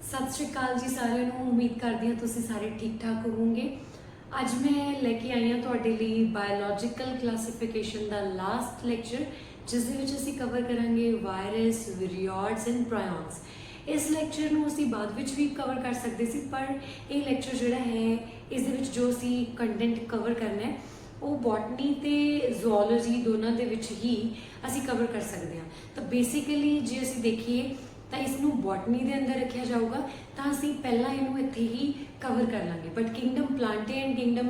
सत श्री अकाल जी सारिਆਂ ਨੂੰ। उम्मीद करती हाँ तुसीं सारे ठीक ठाक होवोगे। अज मैं लैके आई हाँ तुहाडे लई बायोलॉजिकल क्लासीफिकेशन का लास्ट लैक्चर, जिस दे विच असीं कवर करांगे वायरस, विरियोड्स एंड प्रायॉन्स। इस लैक्चर नूं असीं बाद विच भी कवर कर सकते सी, पर यह लैक्चर जिहड़ा है इस दे विच जो असीं कंटेंट कवर करना है वो बॉटनी ते जूलॉजी दोनों दे विच ही असीं कवर कर सकते हैं। तो बेसिकली जे असीं देखिए तो इसनूं बॉटनी के अंदर रखा जाऊगा, तो असीं पहला इनू इत्थे ही कवर कर लांगे। But kingdom Plantae and kingdom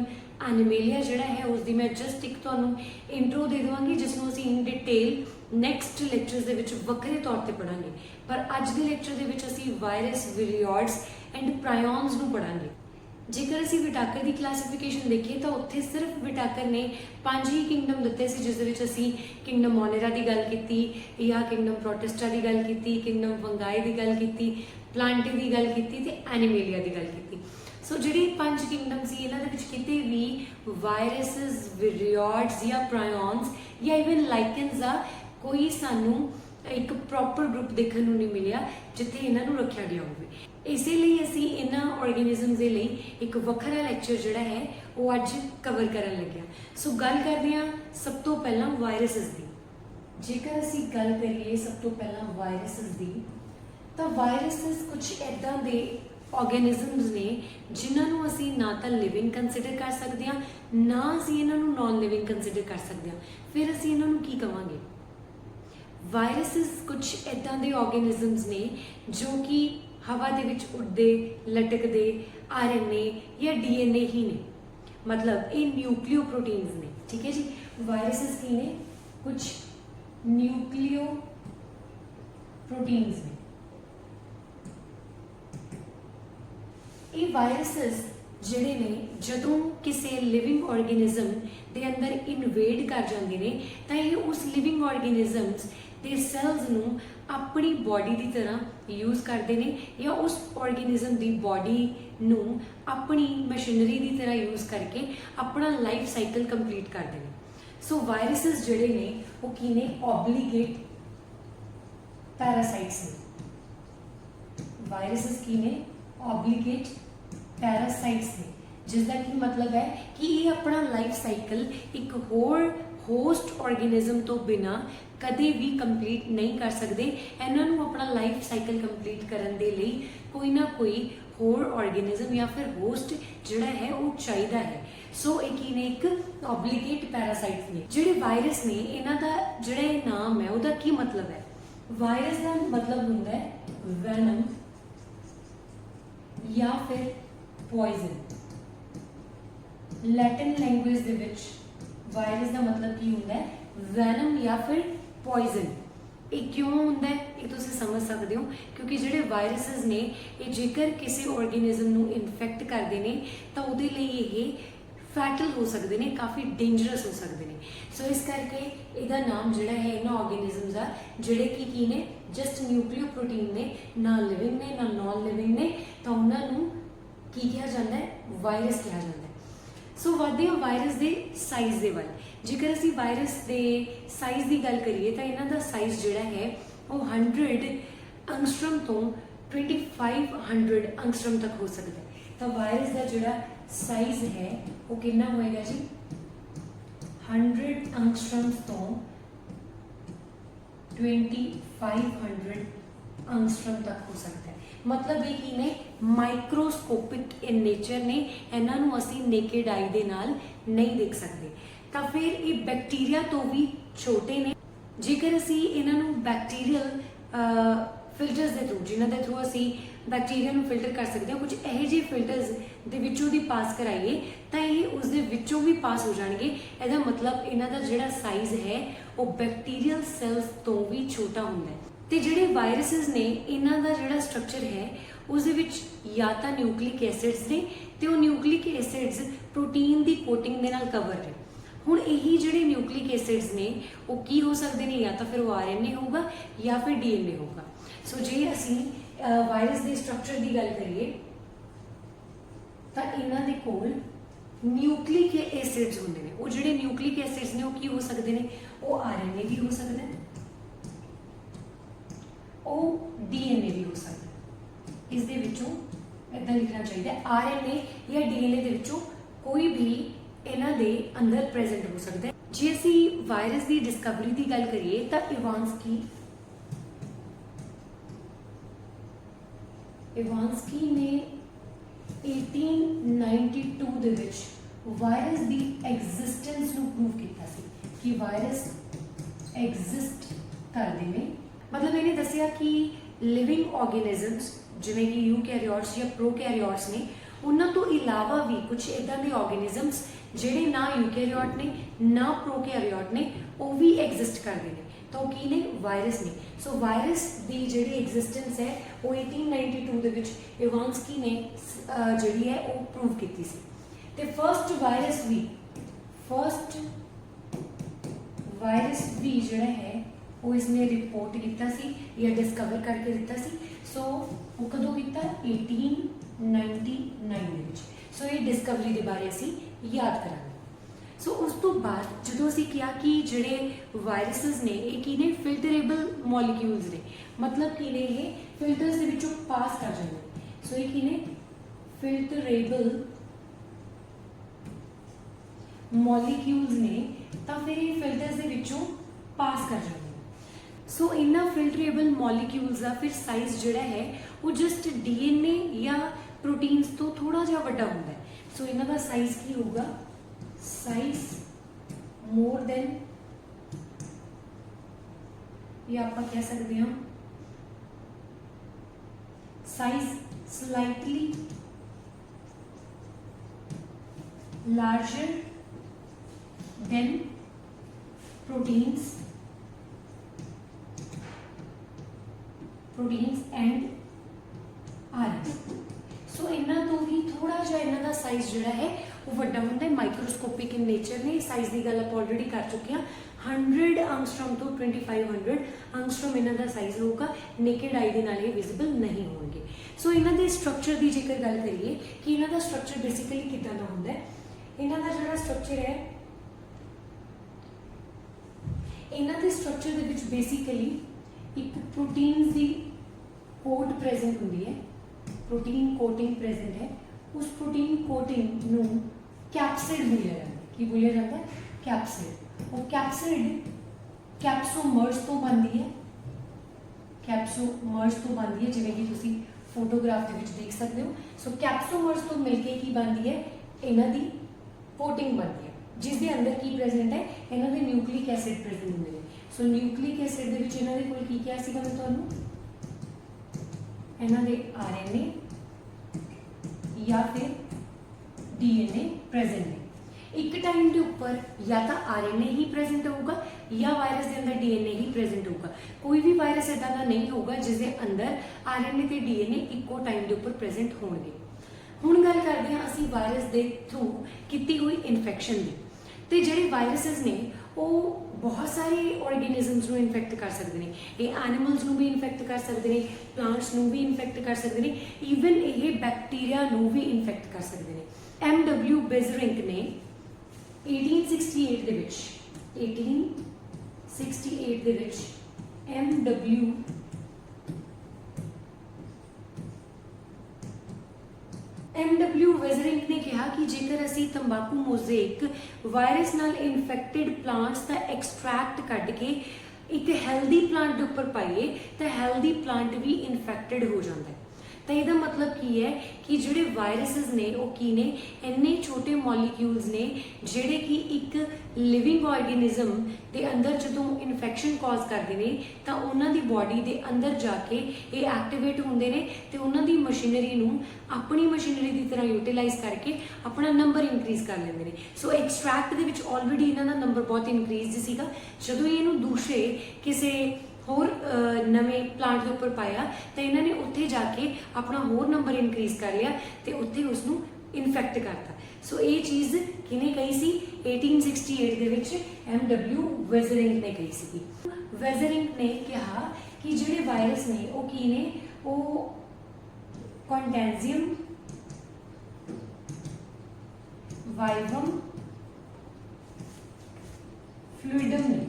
Animalia जिहड़ा है उसकी मैं जस्ट एक तुहानूं इंट्रो दे देवांगी, जिसनूं असीं इन डिटेल नैक्सट लैक्चर्स दे विच वक्रे तौर पर पढ़ांगे। पर अज के लैक्चर दे विच असीं वायरस, विरियोड्स एंड प्रायॉन्स नूं पढ़ांगे। जेकर असीं विटाकर की क्लासीफिकेशन देखिए तो उत्थे सिर्फ विटाकर ने 5 ही किंगडम दिते सी, जिस दे विच असीं किंगडम मोनेरा की गल की, या किंगडम प्रोटिस्टा की गल की, किंगडम फंगाई की गल की, प्लांटे की गल की ते एनिमेलिया की गल की। सो जिहड़ी 5 किंगडम सी इन्हां दे विच किते भी वायरसिस, विरियोड्स या प्रायॉन्स या इवन लाइकन्स का कोई सानू एक प्रॉपर ग्रुप देखने को नहीं मिलिया जिथे इन्हों रखा गया हो। इसलिए असी इन्हों ऑर्गेनिजम्स के लिए एक वखरा लैक्चर जोड़ा है वो अज कवर करन लगे। सो गल करते हैं सब तो पहला वायरसिस की। जेकर असी गल करिए सब तो पहला वायरसिस की, तो वायरसिस कुछ इदां दे ऑर्गेनिजम्स ने जिन्होंने असी ना तो लिविंग कंसिडर कर सकते हैं, ना असी इन्हों नॉन लिविंग कंसिडर कर सकते हैं। फिर असी इन्हों की कहांगे? वायरसिस कुछ इदां दे ऑर्गेनिजम्स ने जो कि हवा दे विच उड़दे, लटकदे RNA या DNA ही ने, मतलब ये न्यूक्लियो प्रोटीन्स ने। ठीक है जी। वायरसिस की ने कुछ न्यूक्लियो प्रोटीन्स ने। ये वायरसिस जिहड़े ने जदों किसी लिविंग ऑर्गेनिज्म के अंदर इनवेड कर जाते हैं तो ये उस लिविंग ऑर्गेनिजम्स के सैल्स नूं अपनी बॉडी की तरह यूज़ करते हैं, या उस ऑर्गेनिज्म की बॉडी नूं अपनी मशीनरी की तरह यूज़ करके अपना लाइफ साइकिल कंप्लीट करते हैं। सो वायरसिस जिहड़े ने वो की ने ऑब्लीगेट पैरासाइट्स ने। वायरसिस की ने ऑब्लीगेट पैरासाइट्स ने, जिसका की मतलब है कि ये अपना लाइफ साइकिल एक होर होस्ट ऑर्गेनिज्म तो बिना कदे भी कंप्लीट नहीं कर सकते। इन्हों अपना लाइफ साइकिल कंप्लीट करने के लिए कोई ना कोई होर ऑर्गेनिज्म या फिर होस्ट जिहड़ा है वो चाहिए है। सो एक ऑब्लीगेट पैरासाइट्स ने। जिहड़े वायरस ने इन्हां दा जिहड़ा नाम है उसका की मतलब है? वायरस का मतलब होंदा है वेनम या फिर पॉइजन। लैटिन लैंग्वेज दे विच वायरस का मतलब की होंदा है? वेनम या फिर पॉइजन। ये क्यों होंदा है ये तुसीं समझ सकते हो, क्योंकि जिहड़े वायरसिस ने ये जेकर किसी ऑर्गेनिज्म नूं इन्फेक्ट करते हैं तो उहदे लई ये फैटल हो सकते हैं, काफ़ी डेंजरस हो सकते हैं। सो इस करके इहदा नाम जिहड़ा है इन्हां ऑर्गेनिजम्स का जिहड़े कि ने जस्ट न्यूक्लियो प्रोटीन ने, ना लिविंग ने ना नॉन लिविंग ने, तो उन्होंने की कहा जाता है? वायरस कहा जाता है। सो वधदे हां वायरस के साइज़ के वाल। जेकर असीं वायरस के साइज़ की गल करिए तो इन्हां दा साइज़ जिहड़ा है वो 100 एंगस्ट्रॉम तो 2500 एंगस्ट्रॉम तक हो सकता है। तो वायरस का जिहड़ा साइज़ है वो कितना होएगा जी? 100 एंगस्ट्रॉम तो 2500 एंगस्ट्रॉम तक हो सकता है। मतलब ये कि ने माइक्रोस्कोपिक इन नेचर ने, इन्हों असी नेकेड आई दे नाल नहीं देख सकते। तो फिर ये बैक्टीरिया तो भी छोटे ने। जेकर असी इन्हों बैक्टीरियल फिल्टर्स के थ्रू, जिन्हों के थ्रू असी बैक्टीरिया नूं फिल्टर कर सकते हैं, कुछ यह जे फिल्टर्स दे विचों दी पास कराइए तो ये उस दे विचों भी पास हो जाएंगे। इसका मतलब इन्हां दा जिहड़ा साइज़ है वो बैक्टीरियल सैल्स तो भी छोटा होंदा है। तो जिहड़े वायरसिस ने इन्हां दा जिहड़ा स्ट्रक्चर है उस दे विच या तो न्यूक्लिक एसिड्स ने, तो वो न्यूक्लिक एसिड्स प्रोटीन की कोटिंग के नाल कवर है। हुण यही जिहड़े न्यूक्लिक एसिड्स ने वो की हो सकते हैं? या तो फिर वो RNA होगा या फिर DNA होगा। सो जे असीं वायरस के स्ट्रक्चर की गल करिए तो इन्हां दे कोल न्यूक्लिक एसिड्स होंदे ने। वो जिहड़े न्यूक्लिक एसिड्स ने वो की हो सकते हैं? वो RNA भी हो सकते हैं, वो DNA भी हो सकता है। इस दे विचों इदां लिखना चाहिए RNA या DNA दे विचों कोई भी इन्हां दे अंदर प्रेजेंट हो सकता है। जे असी वायरस की डिस्कवरी की गल करिए तो इवांस्की ने 1892 दे विच वायरस की एग्जिस्टेंस नूं प्रूव किया सी कि वायरस एग्जिस्ट करते हैं। मतलब इन्हें दसिया कि लिविंग ऑर्गेनिजम्स जिवें कि यूकैरियोट्स या प्रोकैरियोट्स ने उन्हां तो इलावा भी कुछ इदां दे ऑर्गेनिजम्स जिहड़े ना यूकैरियोट ने ना प्रोकैरियोट ने वो भी एग्जिस्ट करते हैं। तो की ने वायरस ने। सो वायरस की जिहड़ी एग्जिस्टेंस है वो 1892 दे विच इवांस्की ने जिहड़ी है वो प्रूव की सी। ते फर्स्ट वायरस भी जिहड़ा है वो इसने रिपोर्ट किया सी या डिस्कवर करके दिता सी। सो वो कदों किया 1899 दे विच। सो ये डिस्कवरी के बारे असी याद करांगे। सो उस तो बाद जो असी कहा कि जिहड़े वायरसिस ने ये की ने फिल्टरेबल मॉलिक्यूल्स ने, मतलब कि ने ये फिल्टर्स दे विचों पास कर जाते। सो ये की ने फिल्टरेबल मॉलिक्यूल्स ने तो फिर ये फिल्टर्स दे विचों पास कर जाते। सो इन्हां फिल्टरेबल मॉलिक्यूल्स का फिर साइज जिहड़ा है वो जस्ट DNA या प्रोटीन्स तो थोड़ा जिहा वड्डा हुंदा है। सो इन्हां दा साइज की होगा, साइज मोर देन या आप कह सकते हैं size slightly larger than proteins and RNA। सो इन्हां तो भी थोड़ा जिहा इन्हां दा साइज जिहड़ा है वो वड्डा हुंदा है। माइक्रोस्कोपिक इन नेचर ने। साइज की गल आप ऑलरेडी कर चुके हैं। 100 एंगस्ट्रॉम तो 2500 एंगस्ट्रॉम इन्हां दा साइज होगा। नेकेड आई दे नाल ये विजिबल नहीं होंगे। सो इन्हां दे स्ट्रक्चर की जेकर गल करिए कि इन्हां दा स्ट्रक्चर बेसिकली किदां दा हुंदा है। इन्हां दा जिहड़ा स्ट्रक्चर है इन्हां दे स्ट्रक्चर दे विच बेसिकली एक प्रोटीन की कोट प्रेजेंट होंदी है, प्रोटीन कोटिंग प्रेजेंट है। उस प्रोटीन कोटिंग नूं कैप्सिड बोलिया जाता है। की बोलिया जाता है? कैप्सिड। वो कैप्सिड कैप्सोमर्स तो बनती है, कैप्सोमर्स तो बनती है जिवें कि तुसीं फोटोग्राफ दे विच देख सकते हो। सो कैप्सोमर्स तो मिलके की बनती है इन्हां दी कोटिंग बनती है जिस दे अंदर की प्रेजेंट है इन्हां दे न्यूक्लिक एसिड प्रेजेंट होंदे ने। सो न्यूक्लिक एसिड दे विच इन्हां दे कोल की क्या सीगा मैं तुहानूं इन्हां दे RNA या फिर DNA प्रेजेंट है। एक टाइम के ऊपर या तो RNA ही प्रेजेंट होगा या वायरस के अंदर DNA ही प्रेजेंट होगा। कोई भी वायरस इदां दा नहीं होगा जिसके अंदर RNA ते DNA इक्को टाइम के ऊपर प्रेजेंट होंगे। हुण गल करते हैं असी वायरस के थ्रू की हुई इन्फेक्शन की। तो जिहड़े वायरसिस ने वो बहुत सारे ऑर्गेनिजम्स को इन्फेक्ट कर सकते हैं। ये एनिमल्स को भी इन्फेक्ट कर सकते हैं, प्लांट्स को भी इन्फेक्ट कर सकते हैं, ईवन ये बैक्टीरिया को भी इन्फेक्ट कर सकते हैं। MW बेजरिंक ने 1868 दे विच MW वेजरिंग ने कहा कि जेकर असी तंबाकू मोज़ेक वायरस नाल इन्फेक्टेड प्लांट्स का एक्सट्रैक्ट कढ़ के एक हैल्दी प्लांट के उपर पाइए तो हैल्दी प्लांट भी इन्फेक्टेड हो जाता है। तो यदा मतलब की है कि जिहड़े वायरसिस ने वो की ने इन्ने छोटे मॉलिक्यूल्स ने जिहड़े कि एक लिविंग ऑर्गेनिज्म के अंदर जो इन्फेक्शन कॉज करते हैं तो उन्होंने बॉडी के अंदर जाके ये एक्टिवेट होंगे ने ते उन्होंने मशीनरी नूं अपनी मशीनरी की तरह यूटिलाइज करके अपना नंबर इंक्रीज कर लेंगे। सो एक्सट्रैक्ट के ऑलरेडी इन्हों का नंबर बहुत इंक्रीज सीगा। जदों इनू दूसरे किसी होर नवे प्लांट के उपर पाया तो इन्होंने उत्थे जाके अपना होर नंबर इंक्रीज कर लिया तो उत्थे उसनूं इन्फेक्ट करता। सो ये चीज़ किने कही सी 1868 दे विच MW वेजरिंग ने कही सी। वेजरिंग ने कहा कि जिहड़े वायरस ने वो की ने वो कॉन्टेंजियम वाइवम फ्लूइडम ने,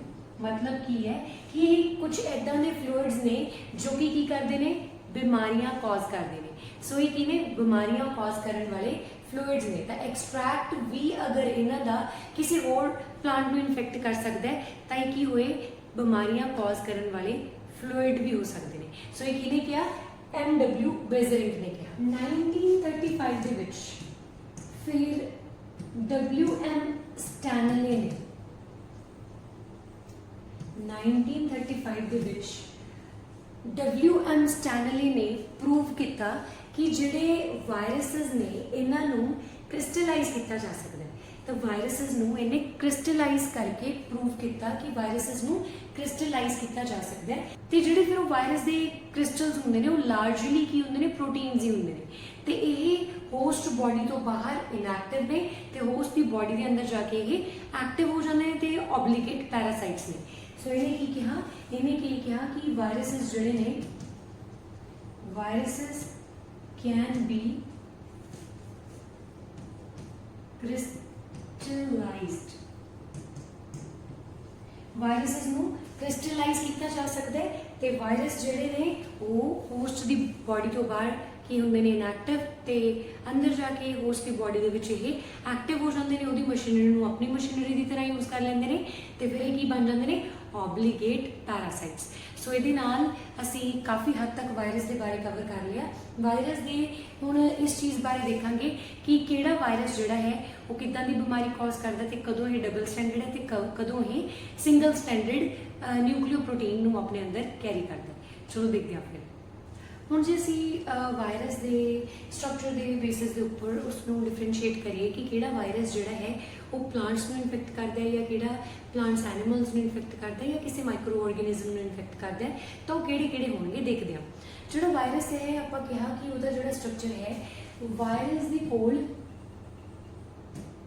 मतलब की है कि कुछ इदां दे फ्लूइड्स ने जो कि करते हैं बीमारियां कॉज करते हैं। सो ये किने बीमारियां कॉज करने वाले फ्लूइड्स ने। तो एक्सट्रैक्ट भी अगर इन्हां दा किसी होर प्लांट में इन्फेक्ट कर सकता है तो ये की होए बीमारियां कॉज करने वाले फ्लूइड भी हो सकते हैं। सो ये किने क्या MW बेजरिंग ने क्या 1935 ਦੇ ਵਿੱਚ फिर WM स्टैनले ने 1935 ਦੇ ਵਿੱਚ WM स्टैनले ने प्रूव किया कि ਜਿਹੜੇ ਵਾਇਰਸਸ ਨੇ ਇਹਨਾਂ ਨੂੰ ਕ੍ਰਿਸਟਲਾਈਜ਼ ਕੀਤਾ ਜਾ ਸਕਦਾ ਹੈ। ਤਾਂ ਵਾਇਰਸਸ ਨੂੰ ਇਹਨੇ ਕ੍ਰਿਸਟਲਾਈਜ਼ ਕਰਕੇ ਪ੍ਰੂਵ ਕੀਤਾ ਕਿ ਵਾਇਰਸਸ ਨੂੰ ਕ੍ਰਿਸਟਲਾਈਜ਼ ਕੀਤਾ ਜਾ ਸਕਦਾ ਹੈ। ਤੇ ਜਿਹੜੇ ਫਿਰ ਉਹ ਵਾਇਰਸ ਦੇ ਕ੍ਰਿਸਟਲਸ ਹੁੰਦੇ ਨੇ ਉਹ ਲਾਰਜਲੀ ਕੀ ਹੁੰਦੇ ਨੇ ਪ੍ਰੋਟੀਨਸ ਹੀ ਹੁੰਦੇ ਨੇ ਤੇ ਇਹ ਹੋਸਟ ਬੋਡੀ ਤੋਂ ਬਾਹਰ ਇਨਐਕਟਿਵ ਨੇ ਤੇ ਹੋਸਟ ਦੀ ਬੋਡੀ ਦੇ ਅੰਦਰ ਜਾ ਕੇ ਇਹ ਐਕਟਿਵ ਹੋ ਜਾਂਦੇ ਨੇ ਤੇ ਆਬਲੀਗੇਟ ਪੈਰਾਸਾਈਟਸ ਨੇ। ਸੋ ਇਹਨੇ ਕੀ ਕਿਹਾ ਕਿ ਵਾਇਰਸਸ ਜਿਹੜੇ ਨੇ viruses can be crystallized viruses ਨੂੰ ਕ੍ਰਿਸਟਲਾਈਜ਼ ਕੀਤਾ ਜਾ ਸਕਦਾ ਹੈ ਤੇ ਵਾਇਰਸ ਜਿਹੜੇ ਨੇ ਉਹ ਹੋਸਟ ਦੀ ਬੋਡੀ ਤੋਂ ਬਾਹਰ ਕੀ ਹੁੰਦੇ ਨੇ ਇਨਐਕਟਿਵ ਤੇ ਅੰਦਰ ਜਾ ਕੇ ਹੋਸਟ ਦੀ ਬੋਡੀ ਦੇ ਵਿੱਚ ਇਹ ਐਕਟਿਵ ਹੋ ਜਾਂਦੇ ਨੇ ਉਹਦੀ ਮਸ਼ੀਨਰੀ ਨੂੰ ਆਪਣੀ ਮਸ਼ੀਨਰੀ ਦੀ ਤਰ੍ਹਾਂ ਯੂਜ਼ ਕਰ ਲੈਂਦੇ ਨੇ ਤੇ ਫਿਰ ਇਹ ਕੀ ਬਣ ਜਾਂਦੇ ਨੇ ਆਬਲੀਗੇਟ ਪੈਰਾਸਾਈਟਸ। ਸੋ ਇਹਦੇ ਨਾਲ ਅਸੀਂ ਕਾਫੀ ਹੱਦ ਤੱਕ ਵਾਇਰਸ ਦੇ ਬਾਰੇ ਕਵਰ ਕਰ ਲਿਆ। ਵਾਇਰਸ ਦੇ ਹੁਣ ਇਸ ਚੀਜ਼ ਬਾਰੇ ਦੇਖਾਂਗੇ ਕਿ ਕਿਹੜਾ ਵਾਇਰਸ ਜਿਹੜਾ ਹੈ ਉਹ ਕਿੱਦਾਂ ਦੀ ਬਿਮਾਰੀ ਕਾਜ਼ ਕਰਦਾ ਤੇ ਕਦੋਂ ਇਹ ਡਬਲ ਸਟੈਂਡਰਡ ਹੈ ਤੇ ਕਦੋਂ ਇਹ ਸਿੰਗਲ ਸਟੈਂਡਰਡ ਨਿਊਕਲੀਓਪ੍ਰੋਟੀਨ ਨੂੰ ਆਪਣੇ ਅੰਦਰ ਕੈਰੀ ਕਰਦਾ। ਚਲੋ ਦੇਖਦੇ ਹਾਂ ਫਿਰ। ਹੁਣ ਜੇ ਅਸੀਂ ਵਾਇਰਸ ਦੇ ਸਟਰਕਚਰ ਦੇ ਬੇਸਿਸ ਦੇ ਉੱਪਰ ਉਸ ਨੂੰ ਡਿਫਰੈਂਸ਼ੀਏਟ ਕਰੀਏ ਕਿ ਕਿਹੜਾ ਵਾਇਰਸ ਜਿਹੜਾ ਹੈ ਉਹ ਪਲਾਂਟਸ ਨੂੰ ਇਨਫੈਕਟ ਕਰਦਾ ਹੈ ਜਾਂ ਕਿਹੜਾ ਪਲਾਂਟਸ ਐਨੀਮਲਸ ਨੂੰ ਇਨਫੈਕਟ ਕਰਦਾ ਹੈ ਜਾਂ ਕਿਸੇ ਮਾਈਕਰੋ ਆਰਗੇਨਿਜ਼ਮ ਨੂੰ ਇਨਫੈਕਟ ਕਰਦਾ ਹੈ ਤਾਂ ਉਹ ਕਿਹੜੇ ਹੋਣਗੇ ਦੇਖਦੇ ਹਾਂ। ਜਿਹੜਾ ਵਾਇਰਸ ਹੈ ਆਪਾਂ ਕਿਹਾ ਕਿ ਉਹਦਾ ਜਿਹੜਾ ਸਟਰਕਚਰ ਹੈ ਵਾਇਰਸ ਦੀ ਕੋਲ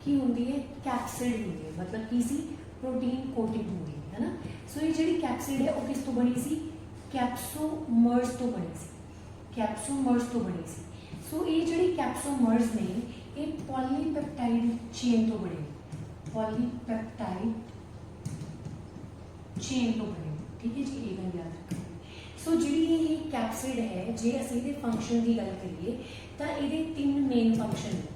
ਕੀ ਹੁੰਦੀ ਹੈ ਕੈਪਸਿਡ ਹੁੰਦੀ ਹੈ मतलब ਕੀ ਸੀ ਪ੍ਰੋਟੀਨ ਕੋਟਿਡ ਹੁੰਦੀ ਹੈ ਨਾ। ਸੋ ਇਹ ਜਿਹੜੀ ਕੈਪਸਿਡ ਹੈ ਉਹ ਕਿਸ ਤੋਂ ਬਣੀ ਸੀ ਕੈਪਸੋਮਰਸ ਤੋਂ ਬਣੀ ਸੀ ਕੈਪਸੋਮਰਸ ਤੋਂ ਬਣੀ ਸੀ। ਸੋ ਇਹ ਜਿਹੜੀ ਕੈਪਸੋਮਰਸ ਨੇ ਇਹ ਪੋਲੀਪੈਪਟਾਈਡ ਚੇਨ ਤੋਂ ਬਣੇ ਪੋਲੀਪੈਪਟਾਈਡ ਚੇਨ ਤੋਂ ਬਣੇ ਠੀਕ ਹੈ ਜੀ ਇਹ ਗੱਲ ਯਾਦ ਰੱਖਣਾ। ਸੋ ਜਿਹੜੀ ਇਹ ਕੈਪਸਿਡ ਹੈ ਜੇ ਅਸੀਂ ਇਹਦੇ ਫੰਕਸ਼ਨ ਦੀ ਗੱਲ ਕਰੀਏ ਤਾਂ ਇਹਦੇ ਤਿੰਨ ਮੇਨ ਫੰਕਸ਼ਨ ਨੇ।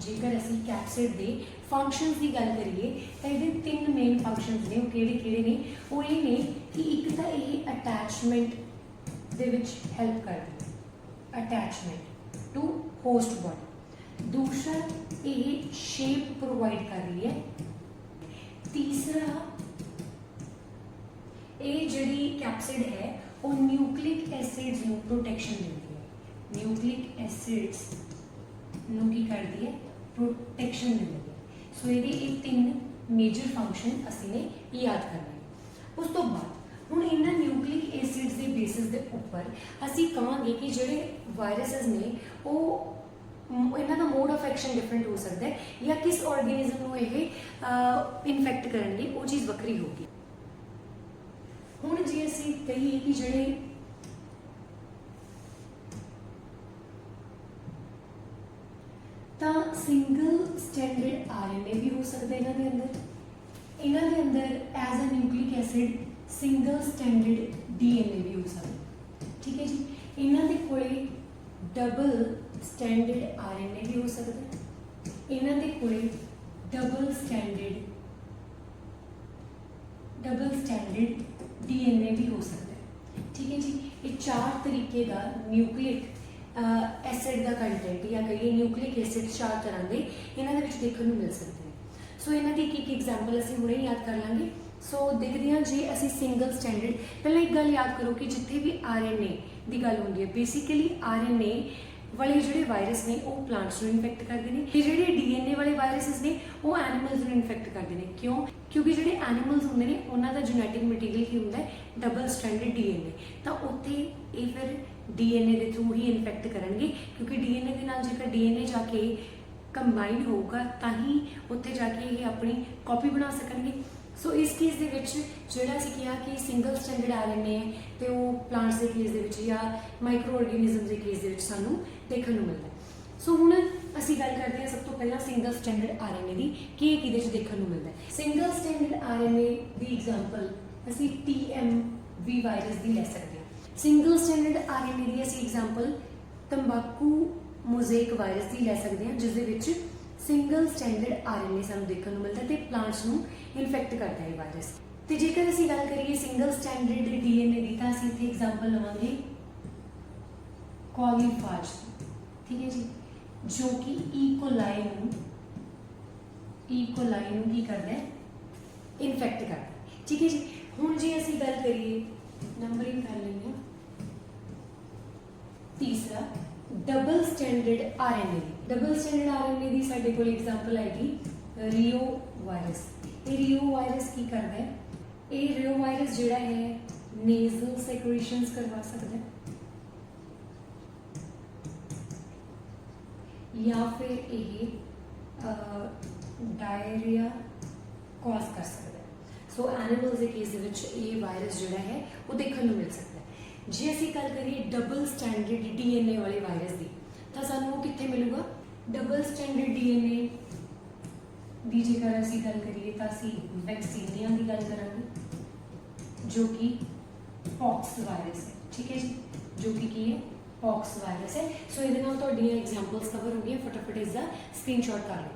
ਜੇਕਰ ਅਸੀਂ ਕੈਪਸਿਡ ਦੇ ਫੰਕਸ਼ਨਸ ਦੀ ਗੱਲ ਕਰੀਏ ਤਾਂ ਇਹਦੇ ਤਿੰਨ ਮੇਨ ਫੰਕਸ਼ਨਸ ਨੇ ਉਹ ਕਿਹੜੇ ਨੇ ਉਹ ਇਹ ਨੇ ਕਿ ਇੱਕ ਤਾਂ ਇਹ ਅਟੈਚਮੈਂਟ ਦੇ ਵਿੱਚ ਹੈਲਪ ਕਰਦੀ ਹੈ ਅਟੈਚਮੈਂਟ ਟੂ ਹੋਸਟ ਬੋਡੀ। दूसरा ये शेप प्रोवाइड कर रही है। तीसरा ये जड़ी कैप्सिड है वो न्यूक्लिक एसिड्स ਨੂੰ प्रोटेक्शन देती है न्यूक्लिक एसिड्स ਨੂੰ की करती है प्रोटेक्शन देती है। सो ये तीन मेजर फंक्शन ਅਸੀਂ ਨੇ याद करना है। उस तो बाद ਹੁਣ ਇਹਨਾਂ ਨਿਊਕਲਿਕ ਐਸਿਡਸ ਦੇ ਬੇਸਿਸ ਦੇ ਉੱਪਰ ਅਸੀਂ ਕਹਾਂਗੇ ਕਿ ਜਿਹੜੇ ਵਾਇਰਸਸ ਨੇ ਉਹ ਇਹਨਾਂ ਦਾ ਮੋਡ ਆਫ ਐਕਸ਼ਨ ਡਿਫਰੈਂਟ ਹੋ ਸਕਦਾ ਹੈ ਜਾਂ ਕਿਸ ਆਰਗੇਨਿਜ਼ਮ ਨੂੰ ਇਹ ਇਨਫੈਕਟ ਕਰਨਗੇ ਉਹ ਚੀਜ਼ ਵੱਖਰੀ ਹੋਗੀ। ਹੁਣ ਜੇ ਅਸੀਂ ਕਹੀਏ ਕਿ ਜਿਹੜੇ ਤਾਂ ਸਿੰਗਲ ਸਟੈਂਡਰਡ RNA ਵੀ ਹੋ ਸਕਦਾ ਇਹਨਾਂ ਦੇ ਅੰਦਰ as a nucleic acid single standard DNA ਵੀ ਹੋ ਸਕਦਾ ਠੀਕ ਹੈ ਜੀ। ਇਹਨਾਂ ਦੇ ਕੋਲੇ ਡਬਲ ਸਟੈਂਡਰਡ RNA ਵੀ ਹੋ ਸਕਦਾ ਇਹਨਾਂ ਦੇ ਕੋਲੇ ਡਬਲ ਸਟੈਂਡਰਡ DNA ਵੀ ਹੋ ਸਕਦਾ ਠੀਕ ਹੈ ਜੀ। ਇਹ ਚਾਰ ਤਰੀਕੇ ਦਾ ਨਿਊਕਲਿਕ ਐਸਿਡ ਦਾ ਕੰਟੈਂਟ ਜਾਂ ਕਹੀਏ ਨਿਊਕਲਿਕ ਐਸਿਡ ਚਾਰ ਤਰ੍ਹਾਂ ਦੇ ਇਹਨਾਂ ਦੇ ਵਿੱਚ ਦੇਖਣ ਨੂੰ ਮਿਲ ਸਕਦੇ ਨੇ। ਸੋ ਇਹਨਾਂ ਦੀ ਇੱਕ ਐਗਜ਼ਾਮਪਲ ਅਸੀਂ ਹੁਣੇ ਯਾਦ ਕਰ ਲਾਂਗੇ। ਸੋ ਦੇਖਦੇ ਹਾਂ ਜੇ ਅਸੀਂ ਸਿੰਗਲ ਸਟੈਂਡਰਡ ਪਹਿਲਾਂ ਇੱਕ ਗੱਲ ਯਾਦ ਕਰੋ ਕਿ ਜਿੱਥੇ ਵੀ RNA ਦੀ ਗੱਲ ਹੁੰਦੀ ਹੈ ਬੇਸਿਕਲੀ RNA ਵਾਲੇ ਜਿਹੜੇ ਵਾਇਰਸ ਨੇ ਉਹ ਪਲਾਂਟਸ ਨੂੰ ਇਨਫੈਕਟ ਕਰਦੇ ਨੇ ਤੇ ਜਿਹੜੇ DNA ਵਾਲੇ ਵਾਇਰਸਸ ਨੇ ਉਹ ਐਨੀਮਲਸ ਨੂੰ ਇਨਫੈਕਟ ਕਰਦੇ ਨੇ। ਕਿਉਂਕਿ ਜਿਹੜੇ ਐਨੀਮਲਸ ਹੁੰਦੇ ਨੇ ਉਹਨਾਂ ਦਾ ਜੈਨੇਟਿਕ ਮਟੀਰੀਅਲ ਕੀ ਹੁੰਦਾ ਹੈ ਡਬਲ ਸਟੈਂਡਰਡ DNA ਤਾਂ ਉੱਥੇ ਇਹ ਫਿਰ DNA ਦੇ ਥਰੂ ਹੀ ਇਨਫੈਕਟ ਕਰਨਗੇ ਕਿਉਂਕਿ DNA ਦੇ ਨਾਲ ਜੇਕਰ DNA ਜਾ ਕੇ ਕੰਬਾਈਨ ਹੋਊਗਾ ਤਾਂ ਹੀ ਉੱਥੇ ਜਾ ਕੇ ਇਹ ਆਪਣੀ ਕਾਪੀ ਬਣਾ ਸਕਣਗੇ। ਸੋ ਇਸ ਕੇਸ ਦੇ ਵਿੱਚ ਜਿਹੜਾ ਅਸੀਂ ਕਿਹਾ ਕਿ ਸਿੰਗਲ ਸਟੈਂਡਰਡ RNA ਹੈ ਤੇ ਉਹ ਪਲਾਂਟਸ ਦੇ ਕੇਸ ਦੇ ਵਿੱਚ ਜਾਂ ਮਾਈਕਰੋ ਆਰਗੇਨਿਜ਼ਮ ਦੇ ਕੇਸ ਦੇ ਵਿੱਚ ਸਾਨੂੰ ਦੇਖਣ ਨੂੰ ਮਿਲਦਾ। ਸੋ ਹੁਣ ਅਸੀਂ ਗੱਲ ਕਰਦੇ ਹਾਂ ਸਭ ਤੋਂ ਪਹਿਲਾਂ ਸਿੰਗਲ ਸਟੈਂਡਰਡ RNA ਦੀ ਕਿ ਇਹ ਕਿਹਦੇ 'ਚ ਦੇਖਣ ਨੂੰ ਮਿਲਦਾ। ਸਿੰਗਲ ਸਟੈਂਡਰਡ RNA ਦੀ ਐਗਜ਼ਾਮਪਲ ਅਸੀਂ TMV ਵਾਇਰਸ ਦੀ ਲੈ ਸਕਦੇ ਹਾਂ। ਸਿੰਗਲ ਸਟੈਂਡਰਡ RNA ਦੀ ਅਸੀਂ ਐਗਜ਼ਾਮਪਲ ਤੰਬਾਕੂ ਮੋਜ਼ੇਕ ਵਾਇਰਸ ਦੀ ਲੈ ਸਕਦੇ ਹਾਂ, ਜਿਸ ਦੇ ਵਿੱਚ ਸਿੰਗਲ ਸਟੈਂਡਰਡ ਆਰਐਨਏ ਸਾਨੂੰ ਦੇਖਣ ਨੂੰ ਮਿਲਦਾ ਤੇ ਪਲਾਂਟਸ ਨੂੰ ਇਨਫੈਕਟ ਕਰਦਾ ਹੈ ਵਾਇਰਸ। ਤੇ ਜੇਕਰ ਅਸੀਂ ਗੱਲ ਕਰੀਏ ਸਿੰਗਲ ਸਟੈਂਡਰਡ ਡੀਐਨਏ ਦੀ, ਤਾਂ ਅਸੀਂ ਇੱਥੇ ਐਗਜ਼ਾਮਪਲ ਲਵਾਂਗੇ ਕੋਲੀਫਾਜ, ਠੀਕ ਹੈ ਜੀ, ਜੋ ਕਿ ਈਕੋਲਾਈ ਨੂੰ ਕੀ ਕਰਦਾ ਹੈ, ਇਨਫੈਕਟ ਕਰਦਾ ਹੈ, ਠੀਕ ਹੈ ਜੀ। ਹੁਣ ਜੇ ਅਸੀਂ ਗੱਲ ਕਰੀਏ, ਨੰਬਰਿੰਗ ਕਰ ਲੈਂਦੇ ਹਾਂ, ਤੀਸਰਾ double standard RNA. Double standard RNA ਦੀ ਸਾਡੇ ਕੋਲ ਐਗਜ਼ਾਮਪਲ ਆਏਗੀ ਰਿਓ ਵਾਇਰਸ। ਇਹ ਰਿਓ ਵਾਇਰਸ ਕੀ ਕਰਦਾ ਹੈ, ਇਹ ਰਿਓ ਵਾਇਰਸ ਜਿਹੜਾ ਹੈ ਨੇਜ਼ਲ ਸੈਕ੍ਰੀਸ਼ਨਸ ਕਰਵਾ ਸਕਦਾ ਹੈ, ਜਾਂ ਫਿਰ ਇਹ डायरिया कॉज कर सकता है। सो एनिमल्स के केस ये वायरस जोड़ा है वो देखने को मिल सकता है। जे असी गल करिए डबल स्टैंडर्ड डीएनए वाले वायरस की, तो सानू कित्थे मिलूगा, डबल स्टैंडर्ड डीएनए की जेकर असी गल करिए तो असी वैक्सीनिया की गल करांगे, जो कि पॉक्स वायरस है, ठीक है जी, जो कि है पॉक्स वायरस है। सो ये एग्जाम्पल्स कवर हो गई, फटाफट इसका स्क्रीनशॉट कर लो।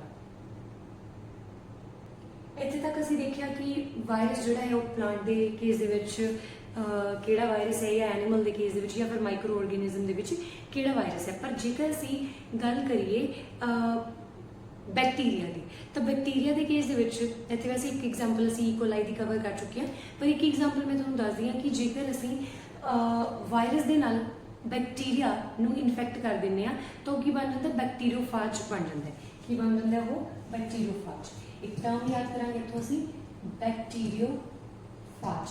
इत्थे तक असी देखिया कि वायरस जोड़ा है वो प्लांट के केस दे विच किहड़ा वायरस है, या एनिमल के केस दे विच, या फिर माइक्रो ऑर्गेनिज्म दे विच किहड़ा वायरस है। पर जेकर असी गल करिए बैक्टीरिया की, तो बैक्टीरिया के केस दे विच इत्थे वैसे एक एग्जाम्पल असी इकोलाई की कवर कर चुके हैं, पर एक एग्जाम्पल मैं तुहानूं दस दी हां कि जेकर असी वायरस दे नाल बैक्टीरिया नूं इन्फेक्ट कर दिंदे आ, तो की बन जाता है, बैक्टीरियोफाज बन जाता है। की बन जाता है वो, बैक्टीरियोफाज। एक टर्म याद करांगे इत्थों असी, बैक्टीरियोफाज।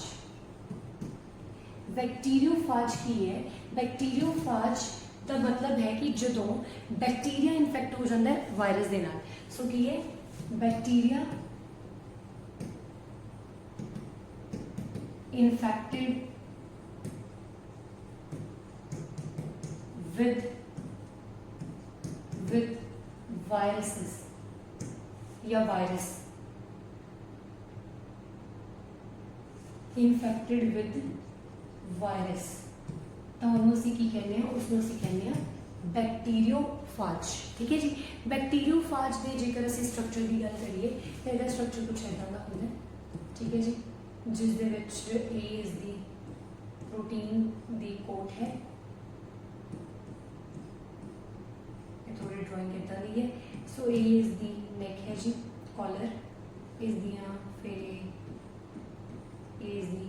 बैक्टीरियोफाज की है, बैक्टीरियोफाज का मतलब है कि जदों बैक्टीरिया इन्फेक्ट हो जाता है वायरस दे नाल। सो की है, बैक्टीरिया इन्फेक्टेड with viruses या वायरस, इन्फेक्टेड विद वायरस, तो उन्होंने की कहने हैं, उसमें कहने हैं बैक्टीरियोफाज, ठीक है जी। बैक्टीरियोफाज के जेकर असी स्ट्रक्चर की गल करिए तो यह स्ट्रक्चर कुछ इदा का होता है, ठीक है जी, जिस दे विच ए इज दी प्रोटीन दी कोट है, थोड़ी ड्राइंग इदा दी है। सो ए इज दी नेक है जी, कॉलर इज दियाँ, फिर ए इज दी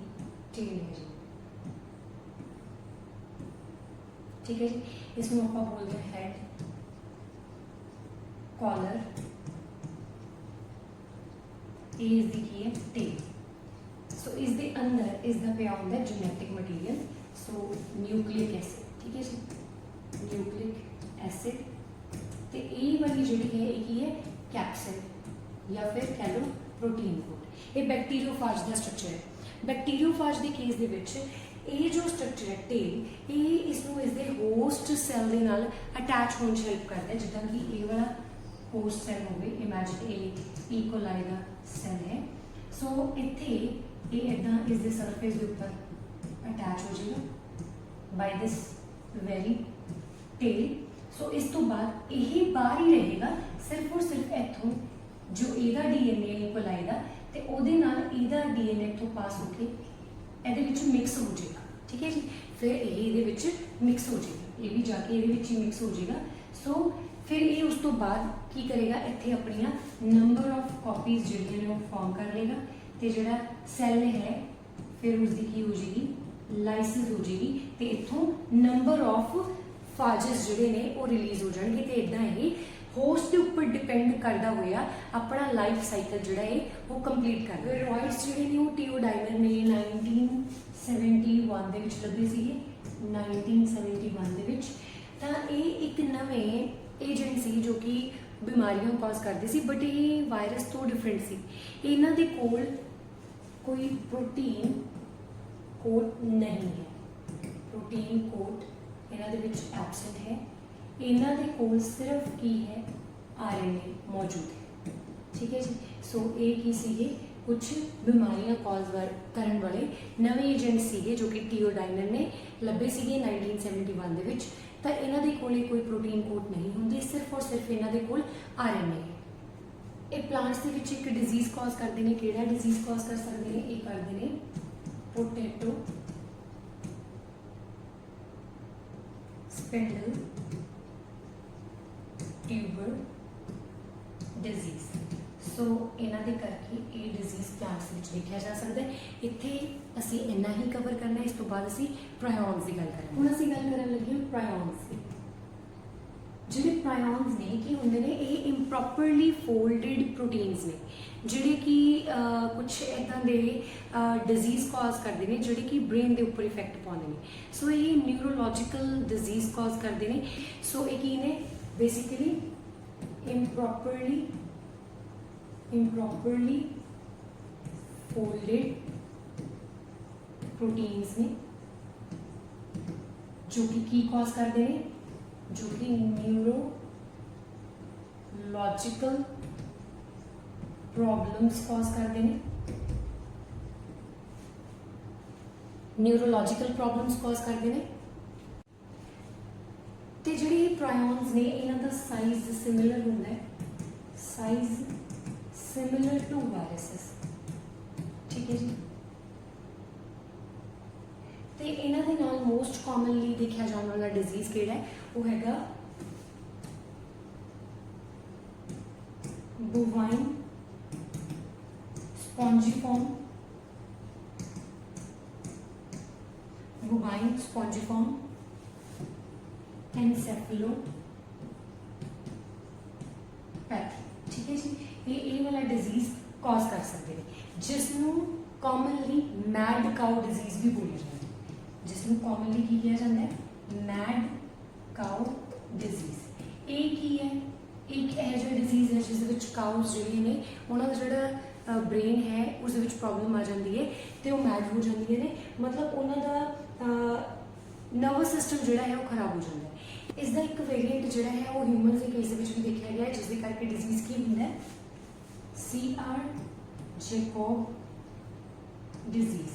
टेल है जी, ठीक है जी। इसमें आप बोलते हैं head, collar, a is the की है टेल। सो इस दे अंदर इस दा पिया होंदा है जेनेटिक मटीरियल, सो न्यूक्लिक एसिड, ठीक है जी, न्यूक्लिक एसिड। तो ये वाली जी है ये कैप्सिड या फिर कह लो प्रोटीन कोड। ये बैक्टीरियोफाज का स्ट्रक्चर है। बैक्टीरियोफाज के केस दे विच ये जो स्ट्रक्चर है टेल, ये इसनों इसके होस्ट सैल के नाल अटैच होने से हेल्प करता है, जिदा कि ये वाला होस्ट सैल हो गए, इमेजिन ए इकोलाई का सैल है। सो इत्थे ये इदा इसके सरफेस के ऊपर अटैच हो जाएगा बाय दिस वेरी टेल। सो इस तो बाद यही बाहर ही रहेगा, सिर्फ और सिर्फ इथों जो एदा डीएनए इकोलाई का, तो ਉਹਦੇ ਨਾਲ ਇਹਦਾ डीएनए तो पास होके ਇਹਦੇ ਵਿੱਚ मिक्स हो जाएगा, ठीक है जी। फिर ਇਹਦੇ ਵਿੱਚ मिक्स हो जाएगा, ये भी जाके ਇਹਦੇ ਵਿੱਚ ही मिक्स हो जाएगा। सो फिर ये उस तो बाद की करेगा, इत्थे अपनियां नंबर ऑफ कॉपीज ਜਿਹੜੀਆਂ ਨੇ ਉਹ फॉर्म कर लेगा, तो ਜਿਹੜਾ सैल है फिर उसकी की हो जाएगी, लाइसिस हो जाएगी, तो इथों नंबर ऑफ फाजेस जोड़े ने वो रिलीज हो जाएंगे। तो इदा ही होस्ट के उपर डिपेंड करता हुआ अपना लाइफ साइकिल जोड़ा है वो कंप्लीट कर। स्टेरॉइड्स जोड़े ने वो टियोडाइनर ने 1971 ਦੇ ਵਿੱਚ ਲੱਭੇ ਸੀਗੇ, 1971 ਦੇ ਵਿੱਚ। ਤਾਂ ਇਹ ਇੱਕ ਨਵੇਂ ਏਜੰਟ ਸੀ ਜੋ ਕਿ ਬਿਮਾਰੀਆਂ ਕਾਜ਼ ਕਰਦੇ ਸੀ, ਬਟ ਇਹ ਵਾਇਰਸ ਤੋਂ ਡਿਫਰੈਂਟ ਸੀ। ਇਹਨਾਂ ਦੇ ਕੋਲ ਕੋਈ ਪ੍ਰੋਟੀਨ ਕੋਡ ਨਹੀਂ ਹੈ, ਪ੍ਰੋਟੀਨ ਕੋਡ ਇਹਨਾਂ ਦੇ ਵਿੱਚ ਐਬਸੈਂਟ ਹੈ। ਇਹਨਾਂ ਦੇ ਕੋਲ ਸਿਰਫ ਕੀ ਹੈ, आरएनए मौजूद है, ठीक है जी। सो ये की सीगे कुछ बीमारियां कॉज करन वाले नवे एजेंट सीगे जो कि टियोडाइनर ने लभे सीगे 1971 दे विच। ਤਾਂ ਇਹਨਾਂ ਦੇ ਕੋਲੇ ਕੋਈ ਪ੍ਰੋਟੀਨ ਕੋਟ ਨਹੀਂ ਹੁੰਦੀ, ਸਿਰਫ ਔਰ ਸਿਰਫ ਇਹਨਾਂ ਦੇ ਕੋਲ RNA ਹੈ। ਇਹ ਪਲਾਂਟਸ ਦੇ ਵਿੱਚ ਇੱਕ ਡਿਜ਼ੀਜ਼ ਕਾਜ਼ ਕਰਦੇ ਨੇ। ਕਿਹੜਾ ਡਿਜ਼ੀਜ਼ ਕਾਜ਼ ਕਰ ਸਕਦੇ ਨੇ? ਇਹ ਕਰਦੇ ਨੇ ਪੋਟੈਟੋ ਸਪਿੰਡਲ ਟਿਊਬਰ ਡਿਜ਼ੀਜ਼। ਸੋ ਇਹਨਾਂ ਦੇ ਕਰਕੇ ਇਹ ਡਿਜ਼ੀਜ਼ ਪਲਾਂਟਸ ਵਿੱਚ ਦੇਖਿਆ ਜਾ ਸਕਦਾ ਹੈ। ਇੱਥੇ ਅਸੀਂ ਇੰਨਾ ਹੀ ਕਵਰ ਕਰਨਾ ਹੈ। ਇਸ ਤੋਂ ਬਾਅਦ ਅਸੀਂ ਪ੍ਰਾਇਓਨਸ ਦੀ ਗੱਲ ਕਰਾਂਗੇ। ਹੁਣ ਅਸੀਂ ਗੱਲ ਕਰਨ ਲੱਗੇ ਹਾਂ ਪ੍ਰਾਇਓਨਸ ਦੀ। ਜਿਹੜੇ ਪ੍ਰਾਇਓਨਸ ਨੇ ਕੀ ਹੁੰਦੇ ਨੇ? ਇਹ ਇੰਪ੍ਰੋਪਰਲੀ ਫੋਲਡਡ ਪ੍ਰੋਟੀਨਸ ਨੇ ਜਿਹੜੇ ਕਿ ਕੁਛ ਇੱਦਾਂ ਦੇ ਡਿਜ਼ੀਜ਼ ਕਾਜ਼ ਕਰਦੇ ਨੇ ਜਿਹੜੇ ਕਿ ਬ੍ਰੇਨ ਦੇ ਉੱਪਰ ਇਫੈਕਟ ਪਾਉਂਦੇ ਨੇ। ਸੋ ਇਹ ਨਿਊਰੋਲੋਜੀਕਲ ਡਿਜ਼ੀਜ਼ ਕਾਜ਼ ਕਰਦੇ ਨੇ। ਸੋ ਇਹ ਕੀ ਨੇ? ਬੇਸਿਕਲੀ improperly folded proteins ਨੇ ਜੋ ਕਿ ਕੀ ਕਾਜ਼ ਕਰਦੇ ਨੇ? ਜੋ ਕਿ ਨਿਊਰੋਲੋਜੀਕਲ ਪ੍ਰੋਬਲਮਸ ਕਾਜ਼ ਕਰਦੇ ਨੇ। ਨਿਊਰੋਲੋਜੀਕਲ ਪ੍ਰੋਬਲਮਸ ਕਾਜ਼ ਕਰਦੇ ਨੇ। ਤੇ ਜਿਹੜੇ ਪ੍ਰਾਇਓਨਸ ਨੇ ਇਹਨਾਂ ਦਾ ਸਾਈਜ਼ ਸਿਮਿਲਰ ਹੁੰਦਾ ਹੈ, ਸਾਈਜ਼ ਸਿਮਿਲਰ ਟੂ ਵਾਇਰਸਿਸ। ਠੀਕ ਹੈ ਜੀ। ਤੇ ਇਹਨਾਂ ਦੇ ਨਾਲ ਮੋਸਟ ਕਾਮਨਲੀ ਦੇਖਿਆ ਜਾਣ ਵਾਲਾ ਡਿਜ਼ੀਜ਼ ਕਿਹੜਾ ਹੈ? ਉਹ ਹੈਗਾ ਬੋਵਾਈਨ ਸਪੌਂਜੀਫਾਰਮ। Bovine ਸਪੌਂਜੀਫਾਰਮ encephalopathy. ठीक है जी। ये वाला डिजीज कॉज कर सकते हैं जिसनों कॉमनली मैड काउ डिजीज भी बोलिया जाता है। जिसनों कॉमनली की किया जाता है मैड काउ डिजीज। एक ही है, एक यह जो डिजीज है जिस काउज जिहड़े ने उन्हां दा जिहड़ा ब्रेन है उस प्रॉब्लम आ जाती है तो वो मैड हो जाती है, मतलब उन्हां दा नर्वस सिस्टम जिहड़ा है वो खराब हो जाता है। इसका एक वेरिएंट जिहड़ा है वो ह्यूमन के केस भी देखा गया है जिसके करके डिजीज की होंदा है CR जैकोब डिजीज।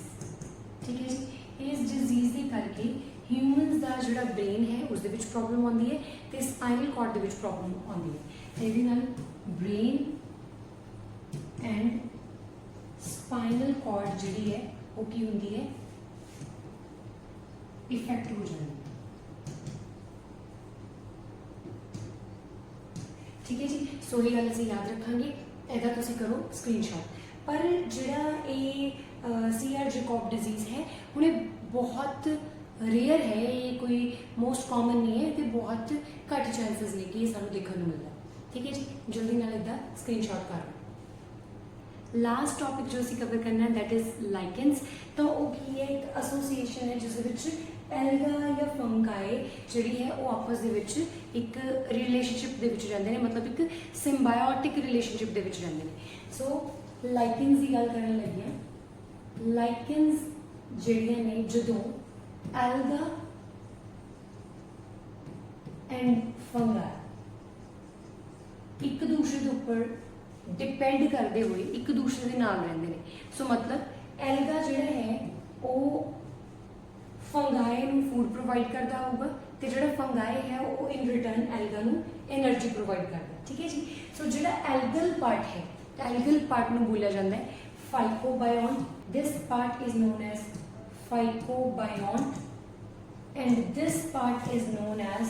ठीक है जी। इस डिजीज के करके ह्यूमन का जिहड़ा ब्रेन है उस प्रॉब्लम आती है तो स्पाइनल कॉर्ड के प्रॉब्लम आती है। ये ब्रेन एंड स्पाइनल कॉर्ड जिहड़ी है वो की होंदी है इफेक्ट हो जाती है। ठीक है जी। सो ये गल असीं याद रखांगे, इहदा तुसीं करो स्क्रीनशॉट। पर जिहड़ा ये CR जैकोब डिजीज़ है हुणे बहुत रेयर है, ये कोई मोस्ट कॉमन नहीं है तो बहुत घट चांसेस ने कि सानूं देखने को मिलता। ठीक है जी। जल्दी नाल इहदा स्क्रीनशॉट कर लो। लास्ट टॉपिक जो असीं कवर करना है दैट इज़ लाइकेंस। तो वो की है एक एसोसीएशन है जिस विच एल्गा या फंगाई जिहड़ी है वो आपस दे विच एक रिलेशनशिप दे विच रहिंदे ने, मतलब एक सिंबायोटिक रिलेशनशिप दे विच रहिंदे ने। सो लाइकेंस की गल करन लगे हां। लाइकेंस जिहड़ियां ने जदों एल्गा एंड फंगाई एक दूसरे के उपर डिपेंड करते हुए एक दूसरे के नाल रहिंदे ने। सो मतलब एल्गा जिहड़ा है वो फंगाई नूं फूड प्रोवाइड करता होगा तो जिहड़ा फंगाई है वो इन रिटर्न एल्गा नूं एनर्जी प्रोवाइड करता। ठीक है जी। सो जिहड़ा एल्गल पार्ट है, एल्गल पार्ट नूं बोलिया जाता है phycobiont. This part is known as phycobiont and this part is known as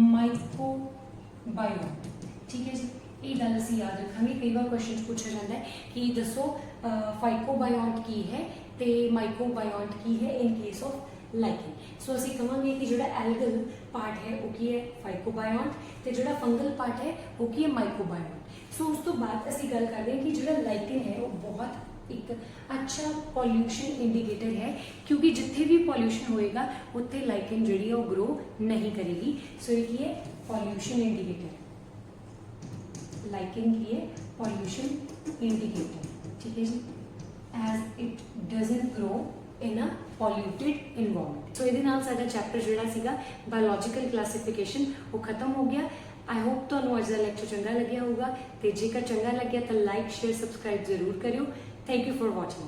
mycobiont. ठीक है जी। ये गल असीं याद रखांगे। कई बार क्वेश्चन पूछा जाता है कि दसो फाइकोबायोंट की है तो माइकोबायोंट की है इन केस ऑफ लाइकेन। सो असीं कहांगे कि जिहड़ा एल्गल पार्ट है वो की है फाइकोबायोंट तो जिहड़ा फंगल पार्ट है वो की है माइकोबायोंट। सो उस तो बाद असीं गल करते हैं कि जिहड़ा लाइकेन है वो बहुत एक अच्छा पॉल्यूशन इंडिकेटर है क्योंकि जिथे भी पॉल्यूशन होएगा उत्थे लाइकेन जिहड़ी है वो ग्रो नहीं करेगी। सो ये की है पॉल्यूशन इंडिकेटर। लाइकेन की है पॉल्यूशन इंडिकेटर। ठीक है जी। As it doesn't grow in a polluted environment. So ये साडा चैप्टर जिहड़ा सीगा बायोलॉजिकल क्लासिफिकेशन वो खत्म हो गया। आई होप तुहानूं अज दा लैक्चर चंगा लग्या होगा तो जेकर चंगा लग्या तो लाइक शेयर सबसक्राइब जरूर करियो। Thank you for watching.